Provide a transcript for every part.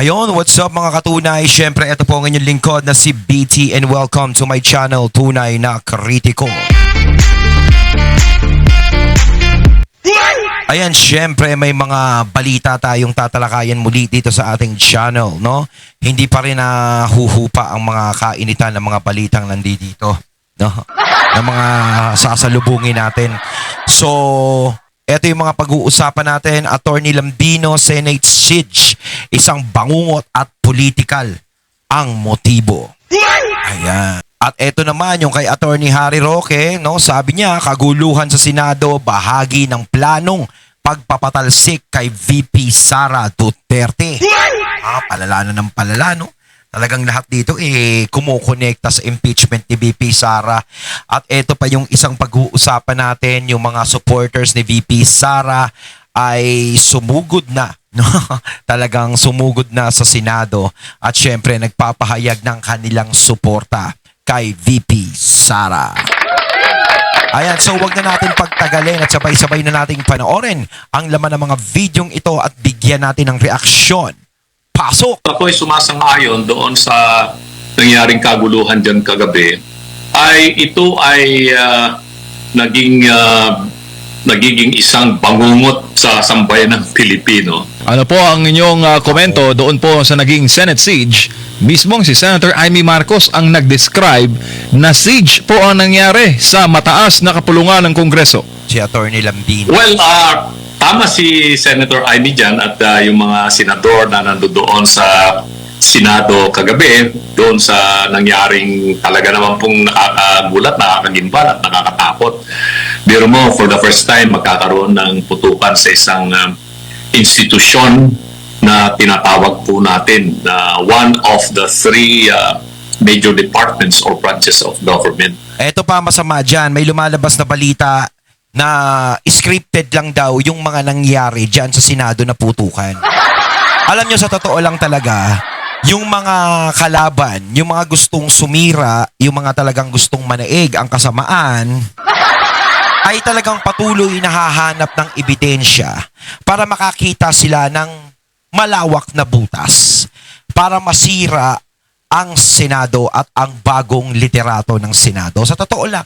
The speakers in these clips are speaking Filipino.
Ayun, what's up mga katunay? Siyempre, ito po ang inyong lingkod na si BT and welcome to my channel, Tunay na Kritiko. Ayan, siyempre may mga balita tayong tatalakayan muli dito sa ating channel, no? Hindi pa rin nahuhupa ang mga kainitan ng mga balitang nandito, no? Ng mga sasalubungin natin. So, ito yung mga pag-uusapan natin. Attorney Lambino, Senate siege. Isang bangungot at political ang motibo. Ayan. At ito naman yung kay Attorney Harry Roque, no? Sabi niya, kaguluhan sa Senado, bahagi ng planong pagpapatalsik kay VP Sara Duterte. Palala na ng palala, no? Talagang lahat dito kumukonekta sa impeachment ni VP Sara. At ito pa yung isang pag-uusapan natin, yung mga supporters ni VP Sara ay sumugod na, no? Talagang sumugod na sa Senado at syempre nagpapahayag ng kanilang suporta kay VP Sara. Ayan, so wag na natin pagtagalin at sabay-sabay na nating panoorin ang laman ng mga videong ito at bigyan natin ng reaksyon. Pasok! Ako ay sumasang-ayon doon sa nangyaring kaguluhan dyan kagabi ay ito ay nagiging isang bangungot sa sambayan ng Pilipino. Ano po ang inyong komento doon po sa naging Senate siege? Mismong si Senator Amy Marcos ang nag-describe na siege po ang nangyari sa mataas na kapulungan ng Kongreso. Si Attorney Lambino. Well, tama si Senator Amy dyan at yung mga senador na nandoon sa Senado kagabi doon sa nangyaring talaga naman pong nakakagulat, nakakagimbal at nakakatakot. Biro mo, for the first time, magkakaroon ng putukan sa isang institusyon na tinatawag po natin na one of the three major departments or branches of government. Ito pa masama dyan, may lumalabas na balita na scripted lang daw yung mga nangyari dyan sa Senado na putukan. Alam nyo, sa totoo lang talaga, yung mga kalaban, yung mga gustong sumira, yung mga talagang gustong manaig ang kasamaan, ay talagang patuloy na hahanap ng ebidensya para makakita sila ng malawak na butas para masira ang Senado at ang bagong liderato ng Senado. Sa totoo lang,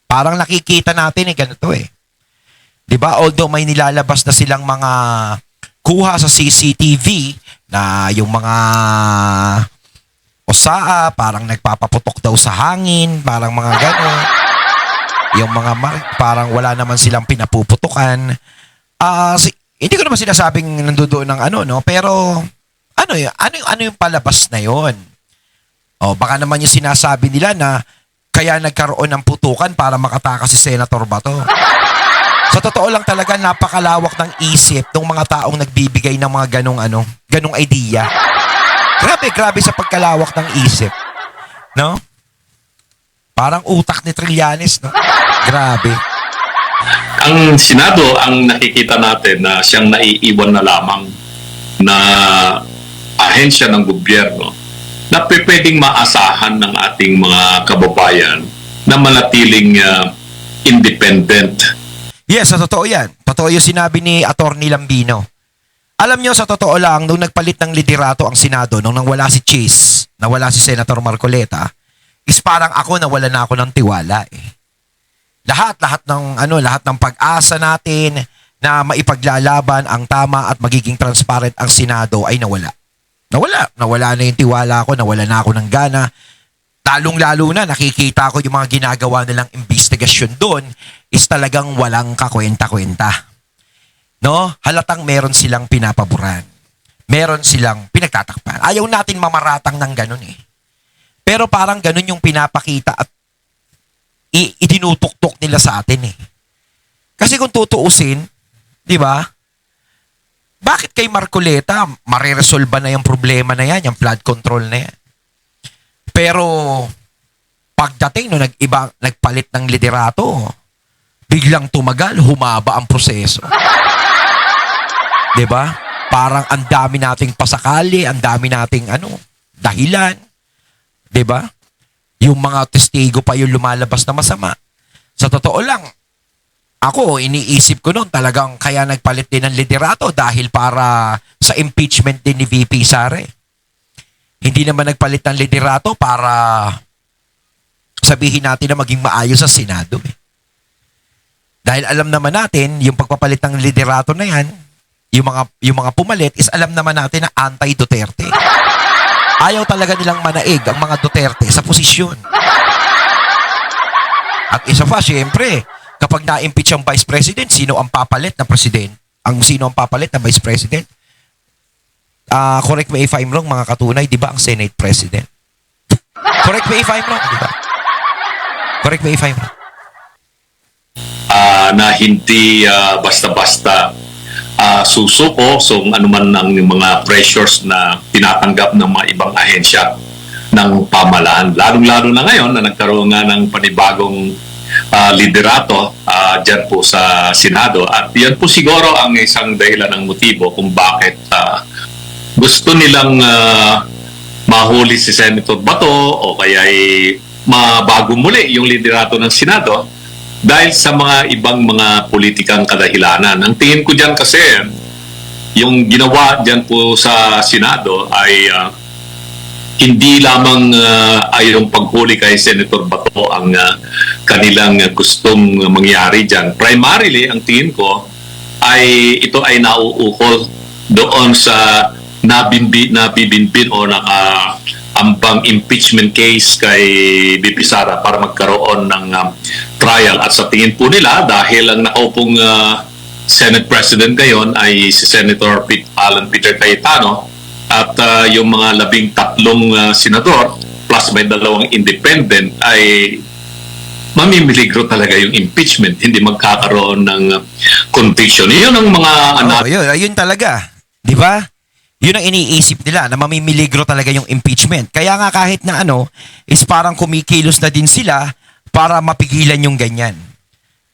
parang nakikita natin ganito 'Di ba? Although may nilalabas na silang mga kuha sa CCTV na yung mga osaa, parang nagpapaputok daw sa hangin, parang mga gano'n. Yung mga parang wala naman silang pinapuputukan. Hindi ko naman sinasabing nandoon ng no? Pero ano yung palabas na yon? Baka naman yung sinasabi nila na kaya nagkaroon ng putukan para makatakas si Senator Bato. Sa totoo lang talaga, napakalawak ng isip ng mga taong nagbibigay ng mga ganong idea. Grabe sa pagkalawak ng isip. No? Parang utak ni Trillanes, no? Grabe. Ang Senado, ang nakikita natin na siyang naiiwan na lamang na ahensya ng gobyerno na pwedeng maasahan ng ating mga kababayan na manatiling independent. Yes, sa totoo yan. Totoo yung sinabi ni Attorney Lambino. Alam nyo, sa totoo lang, nung nagpalit ng liderato ang Senado, nung nawala si Chis, nawala si Senator Marcoleta, is parang ako nawala na ako ng tiwala Lahat ng pag-asa natin na maipaglalaban ang tama at magiging transparent ang Senado ay nawala. Nawala na yung tiwala ko, nawala na ako ng gana. Lalong-lalo na nakikita ko yung mga ginagawa nilang investigasyon doon is talagang walang kakwenta-kwenta. No? Halatang meron silang pinapaboran. Meron silang pinagtatakpan. Ayaw natin mamaratang ng ganun Pero parang ganun yung pinapakita at itinutuktok nila sa atin Kasi kung tutuusin, di ba? Bakit kay Marcoleta mariresolba na yung problema na yan, yung flood control na yan? Pero pagdating no nagpalit ng liderato, biglang tumagal, humaba ang proseso. 'Di ba? Parang ang dami nating pasakali, ang dami nating dahilan. 'Di ba? Yung mga testigo pa yung lumalabas na masama. Sa totoo lang, ako, iniisip ko noon talagang kaya nagpalit din ng liderato dahil para sa impeachment din ni VP Sara. Hindi naman nagpalit ng liderato para sabihin natin na maging maayos sa Senado. Dahil alam naman natin, yung pagpapalit ng liderato na yan, yung mga pumalit is alam naman natin na anti-Duterte. Ayaw talaga nilang manaig ang mga Duterte sa posisyon. At isa pa, siyempre, kapag na-impeach ang Vice President, sino ang papalit na President? Sino ang papalit na Vice President? Correct me if I'm wrong, mga katunay, di ba ang Senate President? Correct me if I'm wrong, di ba? Correct me if I'm wrong. Na hindi basta-basta susuko so anuman ang mga pressures na tinatanggap ng mga ibang ahensya ng pamahalaan. Lalong-lalo na ngayon na nagkaroon nga ng panibagong liderato dyan po sa Senado. At yan po siguro ang isang dahilan ng motibo kung bakit gusto nilang mahuli si Senator Bato o kaya mabago muli yung liderato ng Senado dahil sa mga ibang mga politikang kadahilanan. Ang tingin ko dyan kasi, yung ginawa dyan po sa Senado ay hindi lamang ay yung paghuli kay Senator Bato ang kanilang gustong mangyari dyan. Primarily, ang tingin ko, ay ito ay nauukol doon sa nabibinbin o nakaambang impeachment case kay BP Sara para magkaroon ng trial. At sa tingin po nila, dahil ang nakaupong Senate President ngayon ay si Senator Alan Peter Cayetano at yung mga 13 senador plus may 2 independent ay mamimiligro talaga yung impeachment, hindi magkakaroon ng conviction. Yun ang mga Yun talaga. Di ba? Yun ang iniisip nila na mamimiligro talaga yung impeachment. Kaya nga kahit na is parang kumikilos na din sila para mapigilan yung ganyan.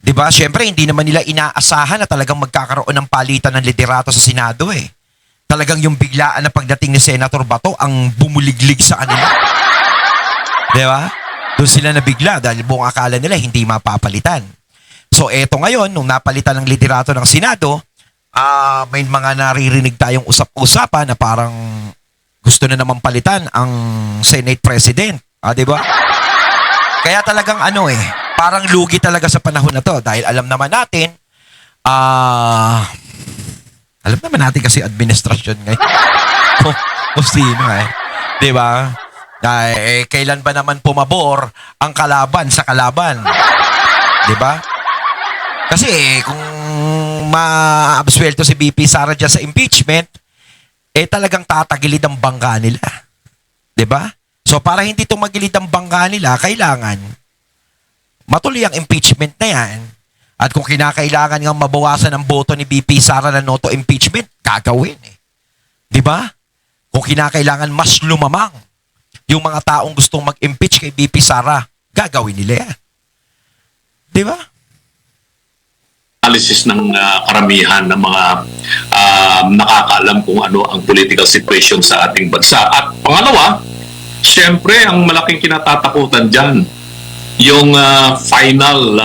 'Di ba? Syempre hindi naman nila inaasahan na talagang magkakaroon ng palitan ng liderato sa Senado Talagang yung biglaan na pagdating ni Senator Bato ang bumuliglig sa kanila. 'Di ba? Doon sila nabigla dahil buong akala nila hindi mapapalitan. So eto ngayon nung napalitan ng liderato ng Senado, may mga naririnig tayong usap-usapan na parang gusto na naman palitan ang Senate President. 'Di ba? Kaya talagang parang lugi talaga sa panahon na to dahil alam naman natin kasi administrasyon ngayon. Kung sino 'di ba? Dahil kailan ba naman pumabor ang kalaban sa kalaban? 'Di ba? Kasi kung maabsuelto si BP Sara dyan sa impeachment, talagang tatagilid ang bangka nila. 'Di ba? So para hindi tumagilid ang bangka nila, kailangan matuloy ang impeachment na yan. At kung kinakailangan nga mabawasan ang boto ni BP Sara na no to impeachment, gagawin 'Di ba? Kung kinakailangan mas lumamang yung mga taong gustong mag-impeach kay BP Sara, gagawin nila yan. 'Di ba? Analysis ng karamihan ng mga nakakaalam kung ano ang political situation sa ating bansa. At pangalawa, syempre ang malaking kinatatakutan dyan, yung final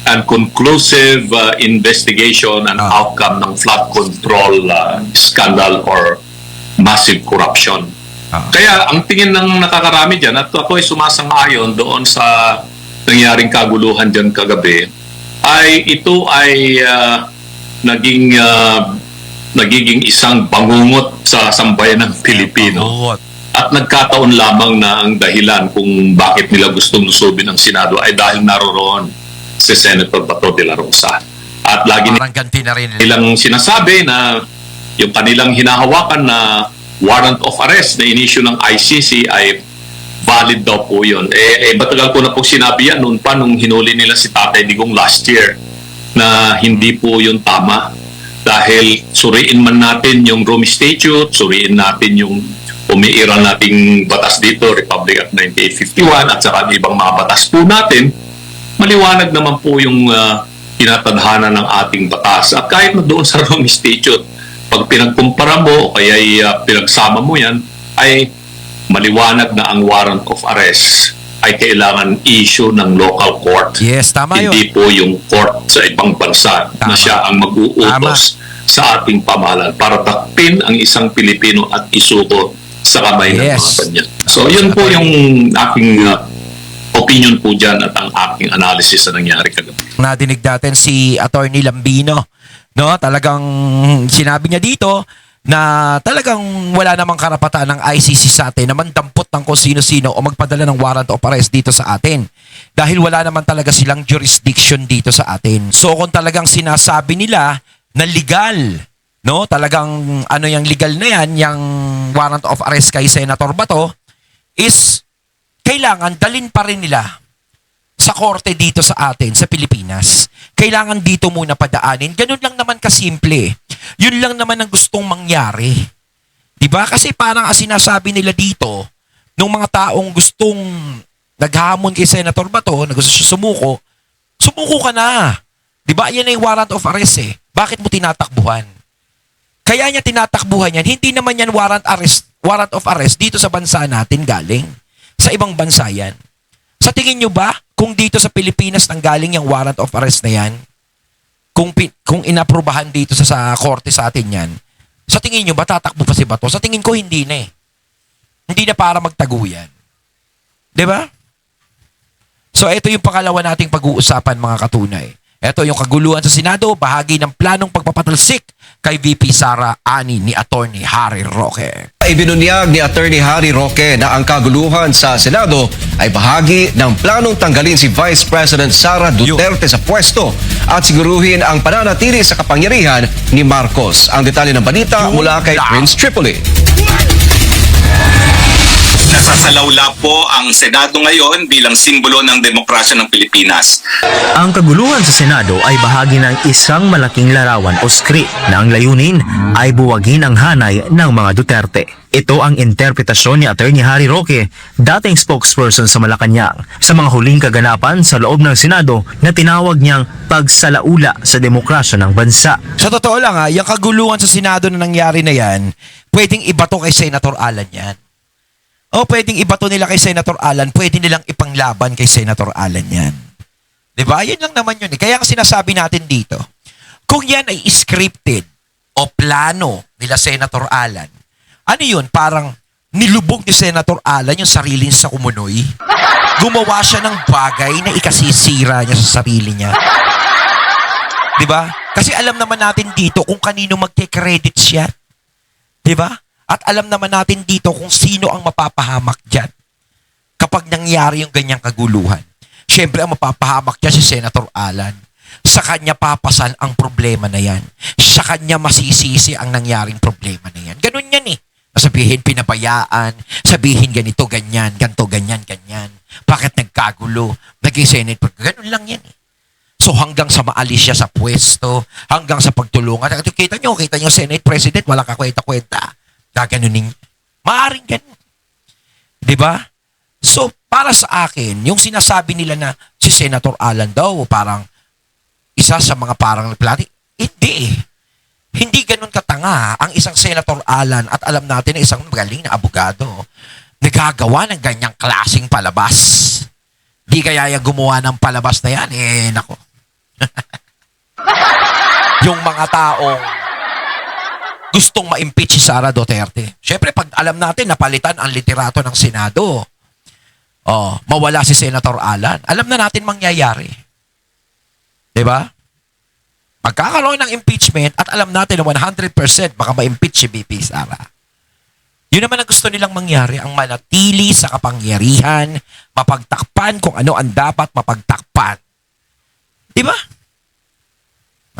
and conclusive investigation and outcome ng flood control scandal or massive corruption. Kaya ang tingin ng nakakarami dyan, at ako ay sumasang-ayon doon sa nangyaring kaguluhan dyan kagabi, ay ito ay nagiging isang bangungot sa sambayan ng Pilipino. At nagkataon lamang na ang dahilan kung bakit nila gustong lusubin ang Senado ay dahil naroroon si Senator Bato de la Rosa. At lagi nilang sinasabi na yung kanilang hinahawakan na warrant of arrest na inisyu ng ICC ay valid daw po yun. Batagal ko na po sinabi yan noon pa nung hinuli nila si Tatay Digong last year na hindi po yun tama. Dahil suriin man natin yung Rome Statute, suriin natin yung umiiral nating batas dito, Republic Act 9851 at saka ibang mga batas po natin, maliwanag naman po yung tinatadhana ng ating batas. At kahit na doon sa Rome Statute, pag pinagkumpara mo o kaya pinagsama mo yan, ay maliwanag na ang warrant of arrest ay kailangan issue ng local court. Yes, tama yun. Hindi po yung court sa ibang bansa na siya ang mag-uutos sa ating pamahalaan para takpin ang isang Pilipino at isuko sa kamay ng Yes. mga kanya. So yun po yung aking opinion po dyan at ang aking analysis na nangyari kagabi. Nadinig natin si Attorney Lambino, no? Talagang sinabi niya dito na talagang wala namang karapatan ng ICC sa atin na mandampot ng kung sino-sino o magpadala ng warrant of arrest dito sa atin. Dahil wala naman talaga silang jurisdiction dito sa atin. So kung talagang sinasabi nila na legal, no? Talagang ano yung legal na yan, yung warrant of arrest kay Senator Bato, is kailangan dalin pa rin nila sa korte dito sa atin, sa Pilipinas. Kailangan dito muna padaanin. Ganun lang naman kasimple. Yun lang naman ang gustong mangyari. Diba? Kasi parang sinasabi nila dito, nung mga taong gustong naghamon kay Senator Bato, na gusto siya sumuko ka na. Diba? Yan ay warrant of arrest eh. Bakit mo tinatakbuhan? Kaya niya tinatakbuhan yan. Hindi naman yan warrant of arrest dito sa bansa natin galing. Sa ibang bansa yan. Sa tingin nyo ba, kung dito sa Pilipinas nanggaling yung warrant of arrest na yan, kung inaprubahan dito sa korte sa atin yan, sa tingin nyo ba tatakbo pa si Bato? Sa tingin ko hindi na eh. Hindi na para magtaguyan. Diba? So ito yung pangalawa nating pag-uusapan mga katunay. Ito yung kaguluhan sa Senado, bahagi ng planong pagpapatalsik kay VP Sara Ani ni Attorney Harry Roque. Ibinunyag ni Attorney Harry Roque na ang kaguluhan sa Senado ay bahagi ng planong tanggalin si Vice President Sara Duterte sa pwesto at siguruhin ang pananatili sa kapangyarihan ni Marcos. Ang detalye ng balita mula kay Prince Tripoli. Nasasalaula po ang Senado ngayon bilang simbolo ng demokrasya ng Pilipinas. Ang kaguluhan sa Senado ay bahagi ng isang malaking larawan o script na ang layunin ay buwagin ang hanay ng mga Duterte. Ito ang interpretasyon ni Attorney Harry Roque, dating spokesperson sa Malacanang, sa mga huling kaganapan sa loob ng Senado na tinawag niyang pagsalaula sa demokrasya ng bansa. Sa totoo lang yung kaguluhan sa Senado na nangyari na yan, pwedeng ibato kay Senator Alan yan. O pwedeng ibato nila kay Senator Alan, pwede nilang ipanglaban kay Senator Alan yan. Diba? Yan lang naman yun. Kaya ang sinasabi natin dito, kung yan ay scripted o plano nila Senator Alan, ano yun? Parang nilubog ni Senator Alan yung sarili niya sa kumunoy. Gumawa siya ng bagay na ikasisira niya sa sarili niya. Diba? Kasi alam naman natin dito kung kanino magke-credit siya. Diba? At alam naman natin dito kung sino ang mapapahamak dyan kapag nangyari yung ganyang kaguluhan. Siyempre, ang mapapahamak dyan si Senator Alan. Sa kanya papasan ang problema na yan. Sa kanya masisisi ang nangyaring problema na yan. Ganun yan eh. Sabihin pinabayaan, sabihin ganito, ganyan, ganto, ganyan, ganyan. Bakit nagkagulo? Naging Senate. Ganun lang yan eh. So hanggang sa maalis siya sa pwesto, hanggang sa pagtulungan. Kita nyo Senate President, walang kakwenta-kwenta. Gaganunin. Maaring ganun. Diba? So, para sa akin, yung sinasabi nila na si Senator Alan daw, parang isa sa mga parang plati, hindi eh. Hindi ganun katanga ang isang Senator Alan at alam natin na isang magaling na abogado nagagawa ng ganyang klaseng palabas. Di kaya yung gumawa ng palabas na yan, nako. Yung mga taong gustong ma-impeach si Sara Duterte. Siyempre, pag alam natin, napalitan ang literato ng Senado, mawala si Senator Alan, alam na natin mangyayari. Diba? Magkakaroon ng impeachment at alam natin na 100% baka ma-impeach si VP Sara. Yun naman ang gusto nilang mangyari, ang manatili sa kapangyarihan, mapagtakpan kung ano ang dapat mapagtakpan. Diba?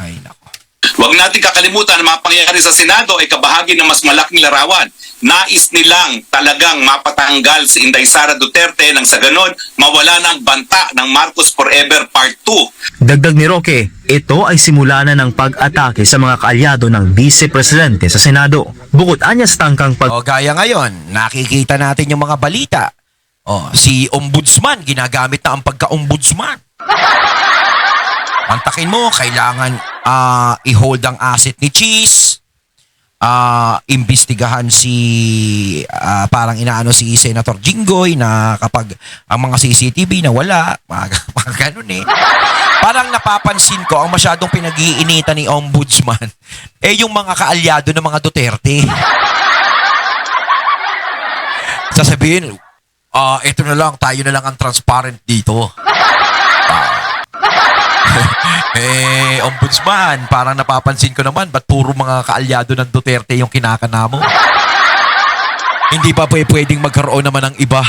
Ay, nako. Huwag natin kakalimutan na mga pangyayari sa Senado ay kabahagi ng mas malaking larawan. Nais nilang talagang mapatanggal si Inday Sara Duterte nang sa ganon mawala ng banta ng Marcos Forever Part 2. Dagdag ni Roque, ito ay simula na ng pag-atake sa mga kaalyado ng Vice Presidente sa Senado. Bukod anya sa tangkang Gaya ngayon, nakikita natin yung mga balita. Si Ombudsman, ginagamit na ang pagka-Ombudsman. Antakin mo, kailangan i-hold ang asset ni Cheese, imbestigahan parang inaano si Senator Jinggoy na kapag ang mga CCTV na wala, mga ganun eh. Parang napapansin ko, ang masyadong pinag-iinitan ni Ombudsman, yung mga kaalyado ng mga Duterte. sasabihin, ito na lang, tayo na lang ang transparent dito. Ombudsman, parang napapansin ko naman, ba't puro mga kaalyado ng Duterte yung kinakana mo? Hindi pa pwedeng magkaroon naman ng iba.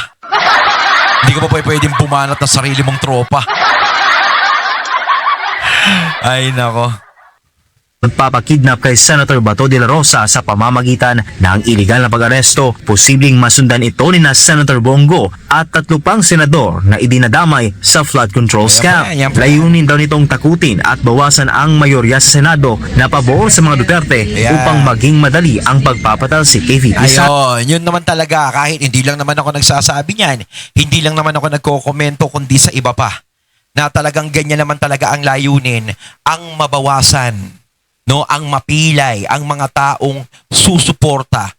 Hindi ka pa pwedeng pumanat ng sarili mong tropa. Ay, nako. Pagpapakidnap kay Senator Bato de la Rosa sa pamamagitan ng iligal na pag-aresto, posibleng masundan ito ni na Senator Bongo at 3 pang senador na idinadamay sa flood control scam. Layunin daw nitong takutin at bawasan ang mayorya sa Senado na pabor sa mga Duterte upang maging madali ang pagpapatalsik kay VP Sara. Ayun, yun naman talaga. Kahit hindi lang naman ako nagsasabi niyan, hindi lang naman ako nagko-komento kundi sa iba pa. Na talagang ganyan naman talaga ang layunin, ang mabawasan, no, ang mapilay ang mga taong susuporta,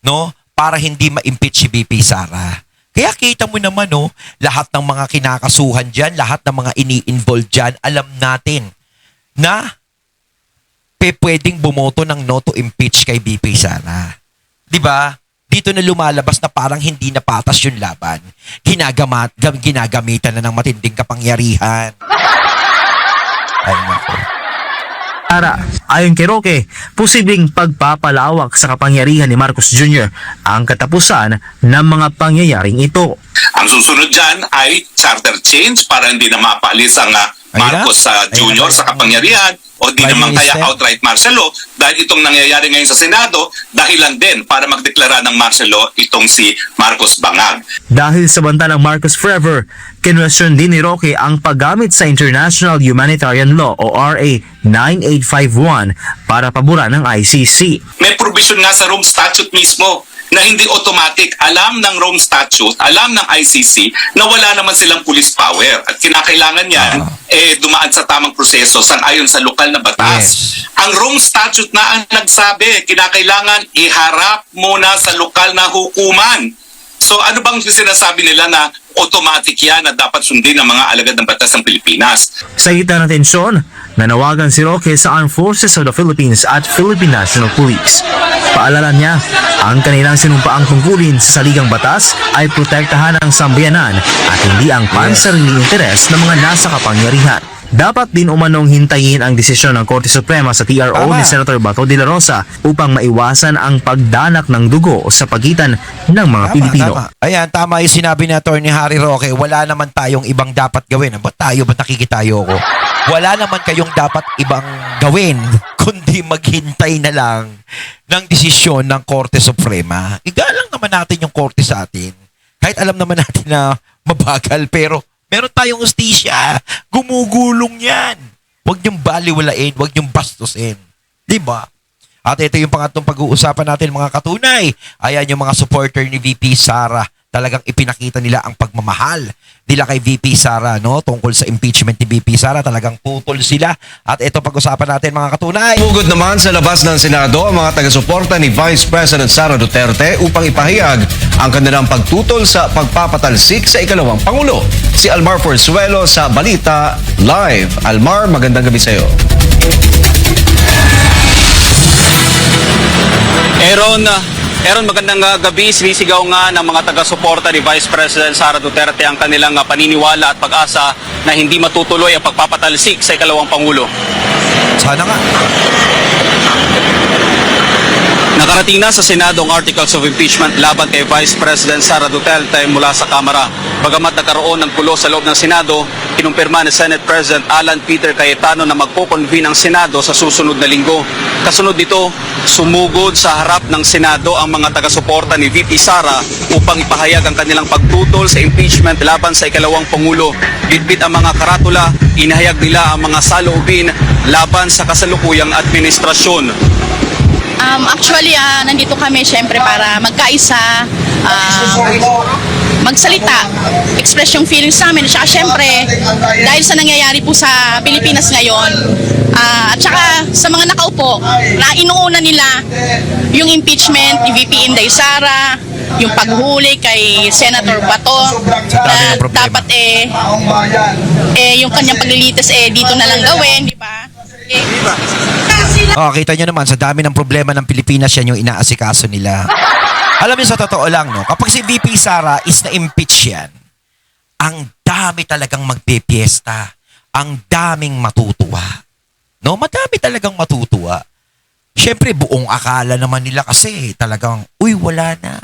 no, para hindi ma-impeach si VP Sara. Kaya kita mo naman, no, lahat ng mga kinakasuhan diyan, lahat ng mga ini-involve diyan, alam natin na pwedeng bumoto ng no to impeach kay VP Sara. 'Di ba? Dito na lumalabas na parang hindi na patas yung laban. Ginagamitan na ng matinding kapangyarihan. Ay, nako. Ayon kay Roque, posibleng pagpapalawak sa kapangyarihan ni Marcos Jr. ang katapusan ng mga pangyayaring ito. Ang susunod dyan ay charter change para hindi na mapalis ang Marcos Jr. sa kapangyarihan o di naman kaya outright martial law dahil itong nangyayari ngayon sa Senado dahilan din para magdeklara ng martial law itong si Marcos Bangag. Dahil sa banta ng Marcos Forever, kinwestiyon din ni Roque ang paggamit sa International Humanitarian Law o RA 9851 para paboran ng ICC. May provision nga sa Rome Statute mismo na hindi automatic. Alam ng Rome Statute, alam ng ICC na wala naman silang police power at kinakailangan yan dumaan sa tamang proseso sang-ayon sa lokal na batas. Yes. Ang Rome Statute na ang nagsabi, kinakailangan iharap muna sa lokal na hukuman. So ano bang sinasabi nila na automatic yan na dapat sundin ng mga alagad ng batas ng Pilipinas? Sa gitna ng tensyon, nanawagan si Roque sa Armed Forces of the Philippines at Philippine National Police. Paalala niya, ang kanilang sinumpaang tungkulin sa saligang batas ay protektahan ang sambayanan at hindi ang pansariling interes ng mga nasa kapangyarihan. Dapat din umanong hintayin ang desisyon ng Korte Suprema sa TRO ni Senator Bato de la Rosa upang maiwasan ang pagdanak ng dugo sa pagitan ng mga Pilipino. Tama. Ayan, tama yung sinabi ni Atty. Harry Roque, wala naman tayong ibang dapat gawin. Ba't nakikitayo ko? Wala naman kayong dapat ibang gawin kundi maghintay na lang ng desisyon ng Korte Suprema. Igalang naman natin yung Korte sa atin. Kahit alam naman natin na mabagal, pero meron tayong hustisya. Gumugulong yan. Huwag niyong baliwalain, huwag niyong bastusin. Diba? At ito yung pangatlong pag-uusapan natin, mga katunay. Ayan yung mga supporter ni VP Sara. Talagang ipinakita nila ang pagmamahal nila kay VP Sara, no? Tungkol sa impeachment ni VP Sara, talagang putol sila. At ito pag-usapan natin, mga katunay. Pugod naman sa labas ng Senado ang mga taga-suporta ni Vice President Sara Duterte upang ipahayag ang kanilang pagtutol sa pagpapatalsik sa ikalawang Pangulo. Si Almar Forzuelo sa Balita Live. Almar, magandang gabi sa iyo. Aaron, magandang gabi. Sinisigaw nga ng mga taga-suporta ni Vice President Sara Duterte ang kanilang paniniwala at pag-asa na hindi matutuloy ang pagpapatalsik sa ikalawang Pangulo. Sana nga. Nakarating na sa Senado ang Articles of Impeachment laban kay Vice President Sara Duterte mula sa Kamara. Bagamat nagkaroon ng gulo sa loob ng Senado, kinumpirma ni Senate President Alan Peter Cayetano na magpo-convene ang Senado sa susunod na linggo. Kasunod nito, sumugod sa harap ng Senado ang mga taga-suporta ni VP Sara upang ipahayag ang kanilang pagtutol sa impeachment laban sa ikalawang Pangulo. Bitbit ang mga karatula, inahayag nila ang mga saloobin laban sa kasalukuyang administrasyon. Actually, nandito kami syempre para magkaisa, magsalita, express yung feelings namin. At saka syempre, dahil sa nangyayari po sa Pilipinas ngayon, at saka sa mga nakaupo, na inuuna nila yung impeachment ni VP Inday Sara, yung paghuli kay Senator Bato, na dapat yung kanyang paglilitis dito na lang gawin, di ba? Oh, kita nyo naman, sa dami ng problema ng Pilipinas, yan yung inaasikaso nila. Alam niyo, sa totoo lang, no, kapag si VP Sara is na-impeach yan, ang dami talagang magpipiesta. Ang daming matutuwa. No, madami talagang matutuwa. Siyempre, buong akala naman nila kasi talagang, uy, wala na.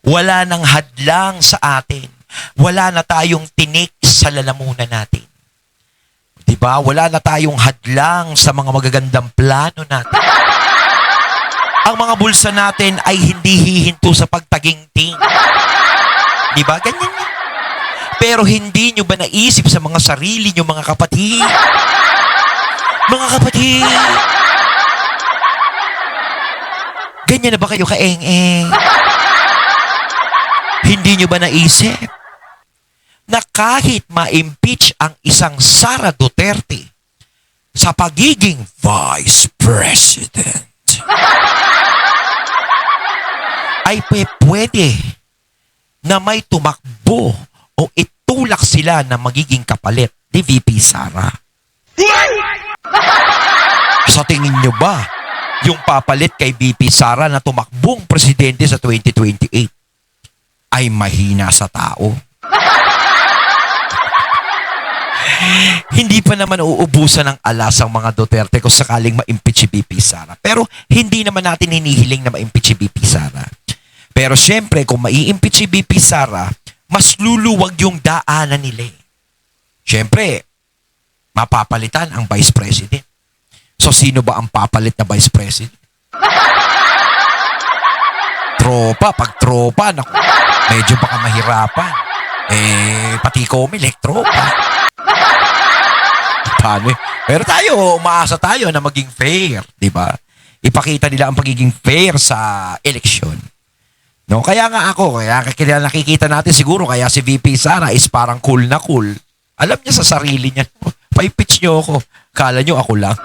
Wala nang hadlang sa atin. Wala na tayong tinik sa lalamunan natin. Diba? Wala na tayong hadlang sa mga magagandang plano natin. Ang mga bulsa natin ay hindi hihinto sa pagtaginting. Diba? Ganyan yan. Pero hindi nyo ba naisip sa mga sarili nyo, mga kapatid? Mga kapatid! Ganyan na ba kayo kaeng-eng? Hindi nyo ba naisip na kahit ma-impeach ang isang Sara Duterte sa pagiging Vice President, ay pwede na may tumakbo o itulak sila na magiging kapalit ni VP Sara. Sa tingin nyo ba, yung papalit kay VP Sara na tumakbong presidente sa 2028 ay mahina sa tao? Hindi pa naman uubusan ng alas ang mga Duterte kung sakaling ma-impeach si VP Sara. Pero hindi naman natin hinihiling na ma-impeach si VP Sara. Pero syempre, kung mai-impeach si VP Sara, mas luluwag yung daanan nila. Syempre, mapapalitan ang Vice President. So, sino ba ang papalit na Vice President? Tropa. Pag tropa, naku, medyo baka mahirapan. Pati Comelec, tropa. Paano? Pero tayo, umaasa tayo na maging fair, di ba? Ipakita nila ang pagiging fair sa eleksyon. No, kaya nakikita natin siguro kaya si VP Sara is parang cool na cool. Alam niya sa sarili niya, pa-pitch niyo ako. Kala niyo ako lang.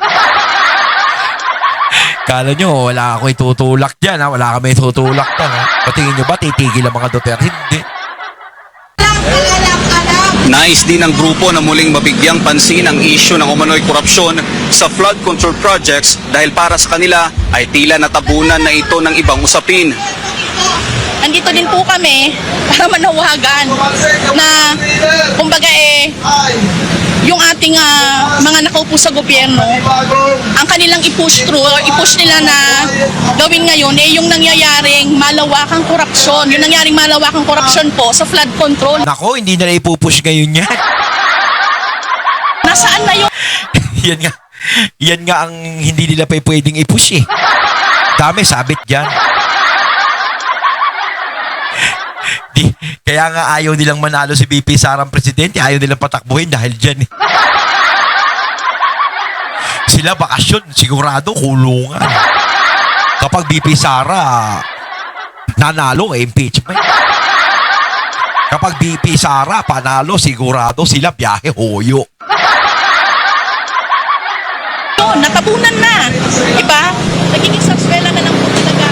Kala niyo wala ako itutulak diyan, ha? Wala kami itutulak diyan, ha? Patingin niyo ba titigil ang mga Duterte? Hindi. Nais din ng grupo na muling mabigyang pansin ang isyu ng umano'y korupsyon sa flood control projects dahil para sa kanila ay tila natabunan na ito ng ibang usapin. Andito din po kami para manawagan na kumbaga yung ating mga nakaupo sa gobyerno, ang kanilang i-push through or i-push nila na gawin ngayon yung nangyayaring malawakang korupsyon. Yung nangyaring malawakang korupsyon po sa flood control. Nako, hindi nila ipupush ngayon yan. Nasaan na yung... Yan nga ang hindi nila pa pwedeng i-push eh. Dami sabit dyan. Kaya nga ayaw nilang manalo si VP Sara ang presidente, ayaw nilang patakbuhin dahil dyan eh. Sila bakasyon, sigurado kulungan. Kapag VP Sara nanalo, impeachment. Kapag VP Sara panalo, sigurado sila biyahe hoyo. Natabunan na. Diba? Nagiging sakswela na lang po talaga.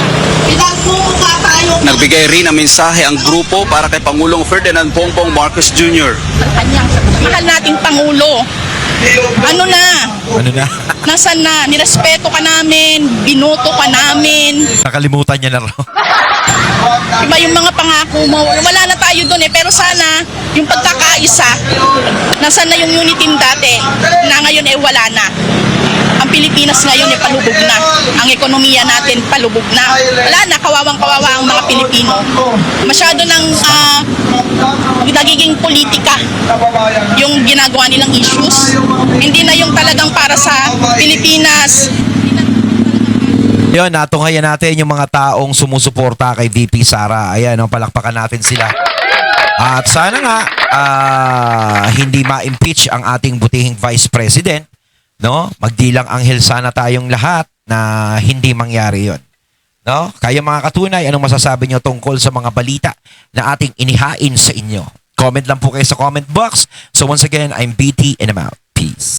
Nagbigay rin ng mensahe ang grupo para kay Pangulong Ferdinand Bongbong Marcos Jr. Mahal nating Pangulo. Ano na? Nasaan na? Nirespeto ka namin, binoto ka namin. Nakalimutan niya na raw. Diba yung mga pangako mo, wala na tayo doon pero sana yung pagkakaisa, nasaan na yung unity dati na ngayon wala na. Ang Pilipinas ngayon palubog na. Ang ekonomiya natin palubog na. Wala na, kawawang-kawawa ang mga Pilipino. Masyado ng nagiging politika yung ginagawa nilang issues. Hindi na yung talagang para sa Pilipinas. Yun, natunghayan natin yung mga taong sumusuporta kay VP Sara. Ayan, palakpakan natin sila. At sana nga, hindi ma-impeach ang ating butihing Vice President. No? Magdilang anghel sana tayong lahat na hindi mangyari yon. No? Kaya mga katunay, anong masasabi nyo tungkol sa mga balita na ating inihain sa inyo? Comment lang po kayo sa comment box. So once again, I'm BT and I'm out. Peace.